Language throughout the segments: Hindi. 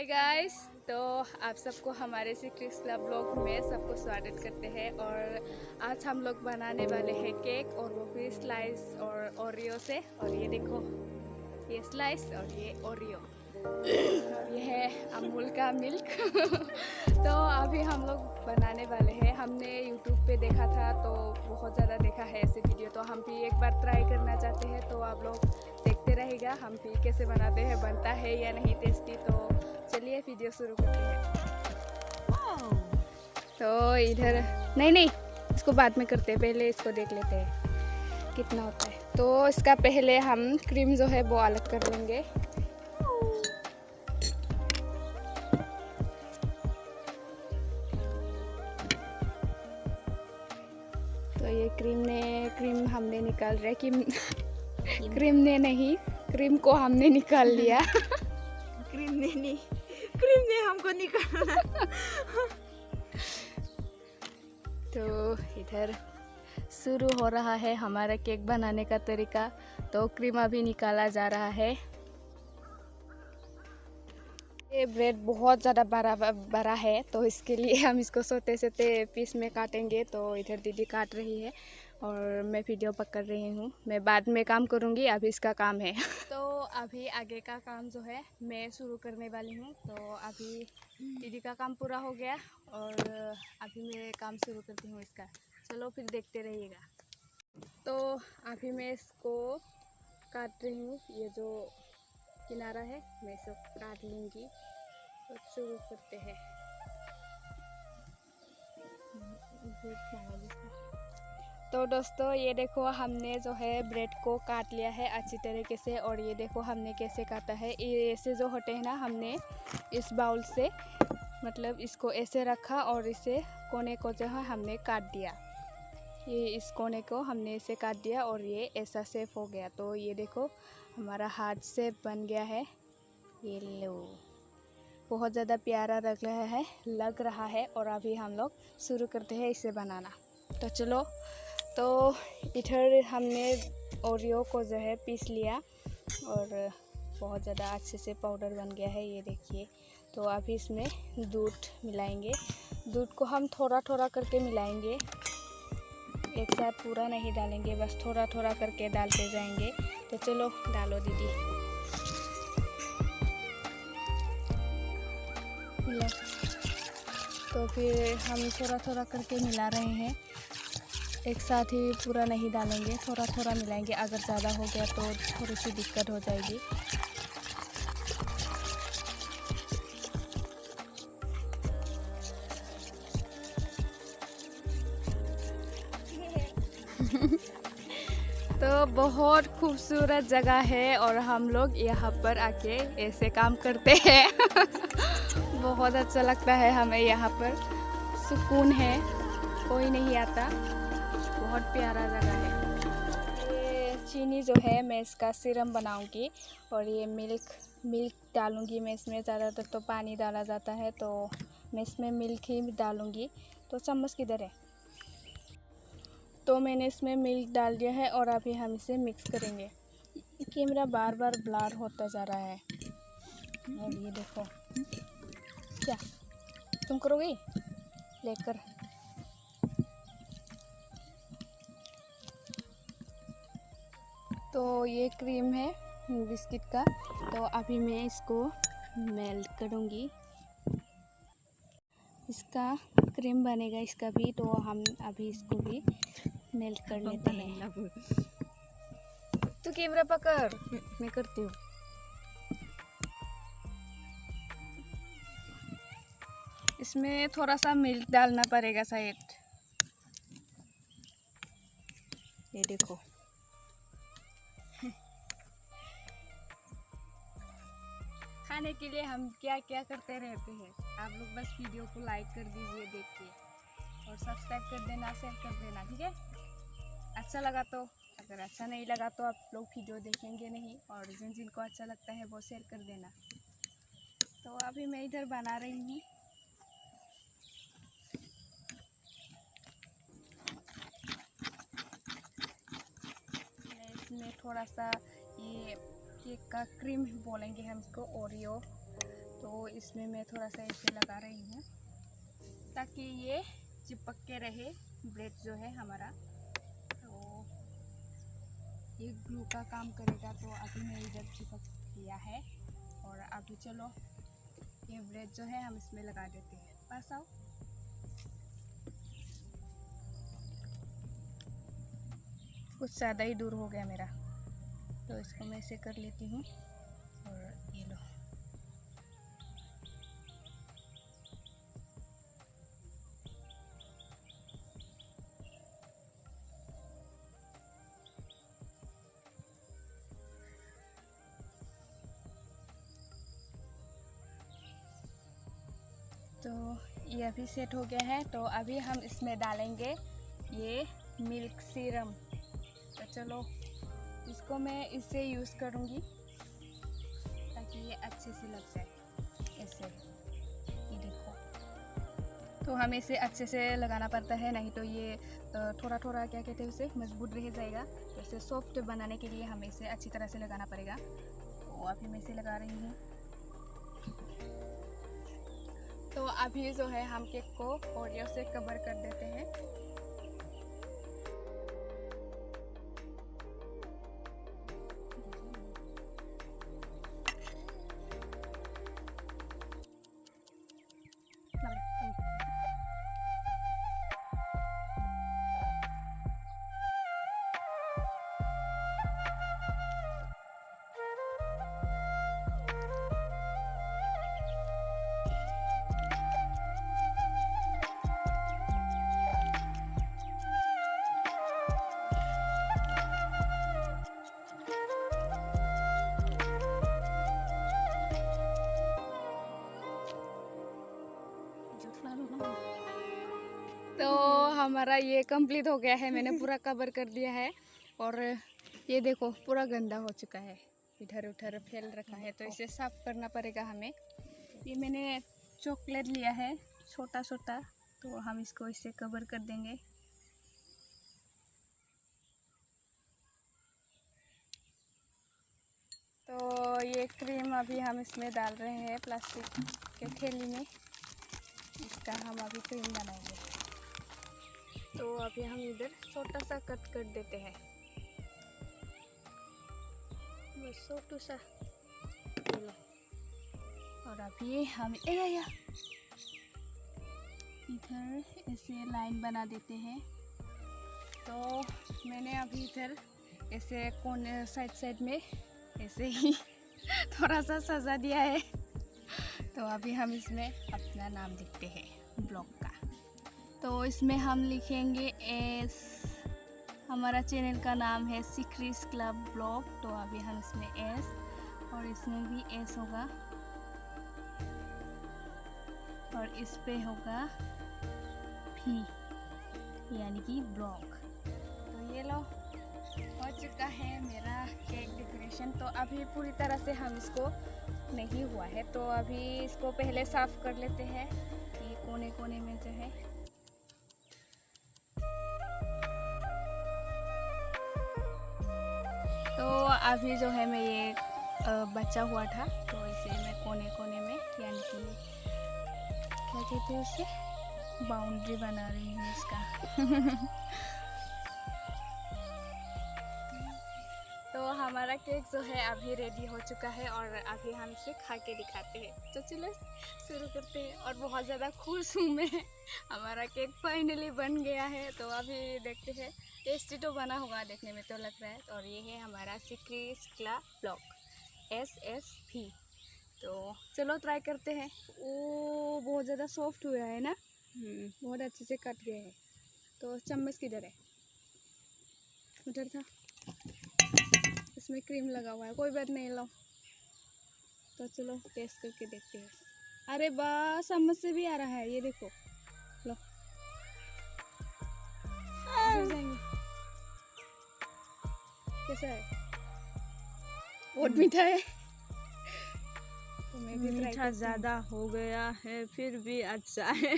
हाय गाइस, तो आप सबको हमारे सीक्रेट्स क्लब ब्लॉग में सबको स्वागत करते हैं। और आज हम लोग बनाने वाले हैं केक, और वो भी स्लाइस और ओरियो से। और ये देखो, ये स्लाइस और ये ओरियो और ये है अमूल का मिल्क। तो अभी हम लोग बनाने वाले हैं। हमने यूट्यूब पे देखा था, तो बहुत ज़्यादा देखा है ऐसे वीडियो, तो हम भी एक बार ट्राई करना चाहते हैं। तो आप लोग देखते रहेगा हम भी कैसे बनाते हैं, बनता है या नहीं टेस्टी। तो चलिए वीडियो शुरू करते हैं। तो इधर नहीं, इसको बाद में करते हैं, पहले इसको देख लेते हैं कितना होता है। तो इसका पहले हम क्रीम जो है वो अलग कर लेंगे। तो ये क्रीम हमने निकाल रहा है कि क्रीम को हमने निकाल लिया। क्रीम ने हमको निकाला। तो इधर शुरू हो रहा है हमारा केक बनाने का तरीका। तो क्रीम अभी निकाला जा रहा है। ये ब्रेड बहुत ज़्यादा बड़ा है, तो इसके लिए हम इसको सोते पीस में काटेंगे। तो इधर दीदी काट रही है और मैं वीडियो पकड़ रही हूँ। मैं बाद में काम करूँगी, अभी इसका काम है। तो अभी आगे का काम जो है मैं शुरू करने वाली हूँ। तो अभी दीदी का काम पूरा हो गया और अभी मैं काम शुरू करती हूँ इसका। चलो फिर देखते रहिएगा। तो अभी मैं इसको काट रही हूँ। ये जो किनारा है मैं सब काट लूँगी। तो शुरू करते हैं। तो दोस्तों, ये देखो हमने जो है ब्रेड को काट लिया है अच्छी तरीके से। और ये देखो हमने कैसे काटा है। ये ऐसे जो होते हैं ना, हमने इस बाउल से मतलब इसको ऐसे रखा और इसे कोने को जो है हमने काट दिया। ये इस कोने को हमने ऐसे काट दिया और ये ऐसा शेप हो गया। तो ये देखो हमारा हार्ट शेप बन गया है। ये लो, बहुत ज़्यादा प्यारा लग रहा है। और अभी हम लोग शुरू करते हैं इसे बनाना। तो चलो। तो इधर हमने ओरियो को जो है पीस लिया और बहुत ज़्यादा अच्छे से पाउडर बन गया है, ये देखिए। तो अभी इसमें दूध मिलाएंगे। दूध को हम थोड़ा थोड़ा करके मिलाएंगे, एक साथ पूरा नहीं डालेंगे, बस थोड़ा थोड़ा करके डालते जाएंगे। तो चलो डालो दीदी, मिला। तो फिर हम थोड़ा थोड़ा करके मिला रहे हैं, एक साथ ही पूरा नहीं डालेंगे, थोड़ा थोड़ा मिलाएंगे। अगर ज़्यादा हो गया तो थोड़ी सी दिक्कत हो जाएगी। तो बहुत खूबसूरत जगह है और हम लोग यहाँ पर आके ऐसे काम करते हैं। बहुत अच्छा लगता है हमें, यहाँ पर सुकून है, कोई नहीं आता। बहुत प्यारा जगह है। ये चीनी जो है मैं इसका सिरम बनाऊंगी और ये मिल्क डालूंगी मैं इसमें। ज़्यादातर तो पानी डाला जाता है, तो मैं इसमें मिल्क ही डालूंगी। तो चम्मच किधर है? तो मैंने इसमें मिल्क डाल दिया है और अभी हम इसे मिक्स करेंगे। कैमरा बार बार ब्लर होता जा रहा है। और ये देखो, क्या तुम करोगे लेकर? तो ये क्रीम है बिस्किट का। तो अभी मैं इसको मेल्ट करूँगी। इसका क्रीम बनेगा इसका भी, तो हम अभी इसको भी मेल्ट कर लेते हैं। तू कैमरा पकड़, मैं करती हूँ। इसमें थोड़ा सा मिल्क डालना पड़ेगा शायद। ये देखो। खाने के लिए हम क्या क्या करते रहते हैं। आप लोग बस वीडियो को लाइक कर दीजिए देख के, और सब्सक्राइब कर देना, शेयर कर देना, ठीक है? अच्छा लगा तो। अगर अच्छा नहीं लगा तो आप लोग वीडियो देखेंगे नहीं, और जिनको अच्छा लगता है वो शेयर कर देना। तो अभी मैं इधर बना रही हूँ। मैं इसमें थोड़ा सा ये केक का क्रीम बोलेंगे हम इसको, ओरियो तो इसमें मैं थोड़ा सा ऐसे लगा रही हूँ ताकि ये चिपक के रहे ब्रेड जो है हमारा। तो ये ग्लू का काम करेगा। तो अभी मैं इधर चिपक दिया है और अभी चलो ये ब्रेड जो है हम इसमें लगा देते हैं। पास आओ। कुछ ज़्यादा ही दूर हो गया मेरा, तो इसको मैं ऐसे कर लेती हूँ और ये लो। तो ये अभी सेट हो गया है। तो अभी हम इसमें डालेंगे ये मिल्क सीरम। तो चलो इसको मैं इससे यूज़ करूँगी ताकि ये अच्छे से लग जाए ऐसे। ये देखो, तो हमें इसे अच्छे से लगाना पड़ता है, नहीं तो ये थोड़ा थोड़ा क्या कहते हैं उसे मजबूत रह जाएगा। तो इसे सॉफ्ट बनाने के लिए हमें इसे अच्छी तरह से लगाना पड़ेगा। तो अभी मैं इसे लगा रही हूँ। तो अभी जो है हम केक को ओरियो से कवर कर देते हैं। तो हमारा ये कंप्लीट हो गया है, मैंने पूरा कवर कर दिया है। और ये देखो पूरा गंदा हो चुका है, इधर उधर फैल रखा है। तो इसे साफ करना पड़ेगा हमें। ये मैंने चॉकलेट लिया है छोटा छोटा, तो हम इसको इससे कवर कर देंगे। तो ये क्रीम अभी हम इसमें डाल रहे हैं प्लास्टिक के थैली में। इसका हम अभी क्रीम बनाएंगे। तो अभी हम इधर छोटा सा कट कर देते हैं, बस छोटा सा। और अभी हम इधर ऐसे लाइन बना देते हैं। तो मैंने अभी इधर ऐसे कोने साइड में ऐसे ही थोड़ा सा सजा दिया है। तो अभी हम इसमें अपना नाम लिखते हैं ब्लॉग का। तो इसमें हम लिखेंगे एस। हमारा चैनल का नाम है सिक्रीस क्लब ब्लॉग। तो अभी हम इसमें एस, और इसमें भी एस होगा, और इस पे होगा भी, यानी कि ब्लॉग। तो ये लो हो चुका है मेरा केक डेकोरेशन। तो अभी पूरी तरह से हम इसको नहीं हुआ है, तो अभी इसको पहले साफ कर लेते हैं। ये कोने कोने में जो है तो अभी जो है मैं ये बचा हुआ था, तो इसे मैं कोने कोने में, यानी कि क्या कहते हैं उसे, बाउंड्री बना रही हूँ इसका। तो हमारा केक जो है अभी रेडी हो चुका है, और अभी हम इसे खा के दिखाते हैं। तो चलो शुरू करते हैं। और बहुत ज़्यादा खुश हूँ मैं, हमारा केक फाइनली बन गया है। तो अभी देखते हैं, टेस्टी तो बना होगा देखने में तो लग रहा है। और ये है हमारा सिक्रीस क्लब ब्लॉग SSV। तो चलो ट्राई करते हैं। ओ बहुत ज़्यादा सॉफ्ट हुआ है ना, बहुत अच्छे से कट गया है। तो चम्मच किधर है? उधर था, इसमें क्रीम लगा हुआ है, कोई बात नहीं, लो। तो चलो टेस्ट करके देखते हैं। अरे वाह, चम्मच से भी आ रहा है, ये देखो, लो। गिर जाएंगे। कैसा है? बहुत मीठा है। तो मैं भी ट्राई मीठा करती ज़्यादा हो गया है, फिर भी अच्छा है।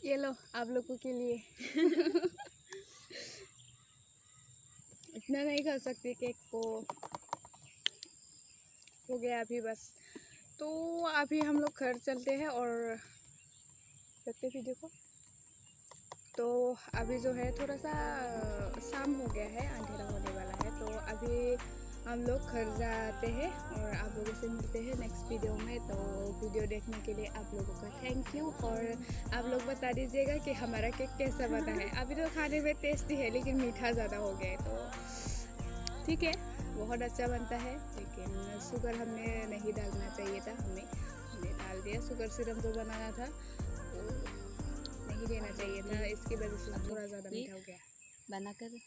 ये लो आप लोगों के लिए। इतना नहीं खा सकते केक को, हो गया अभी बस। तो अभी हम लोग घर चलते हैं और देखते वीडियो को। तो अभी जो है थोड़ा सा शाम हो गया है, अंधेरा होने वाला है। तो अभी हम लोग घर जाते हैं और आप लोगों से मिलते हैं नेक्स्ट वीडियो में। तो वीडियो देखने के लिए आप लोगों का थैंक यू। और आप लोग बता दीजिएगा कि हमारा केक कैसा बना है। अभी तो खाने में टेस्टी है लेकिन मीठा ज़्यादा हो गया है, तो ठीक है, बहुत अच्छा बनता है लेकिन शुगर हमने नहीं डालना चाहिए था, हमने डाल दिया। शुगर सिरप जो बनाना था वो नहीं देना चाहिए था, इसकी वजह से थोड़ा ज़्यादा मीठा हो गया। बनाकर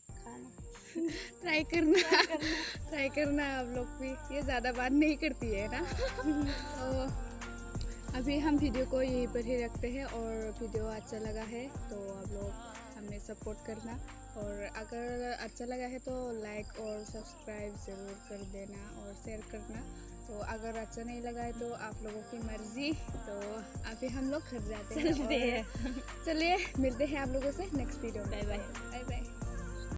खाना, ट्राई करना आप लोग भी, ये ज़्यादा बात नहीं करती है ना। तो अभी हम वीडियो को यहीं पर ही रखते हैं और वीडियो अच्छा लगा है तो आप लोग हमें सपोर्ट करना। और अगर अच्छा लगा है तो लाइक और सब्सक्राइब ज़रूर कर देना और शेयर करना। तो अगर अच्छा नहीं लगा है तो आप लोगों की मर्ज़ी। तो अभी हम लोग घर जाते हैं। चलिए मिलते हैं आप लोगों से नेक्स्ट वीडियो में। Bye bye. Bye bye.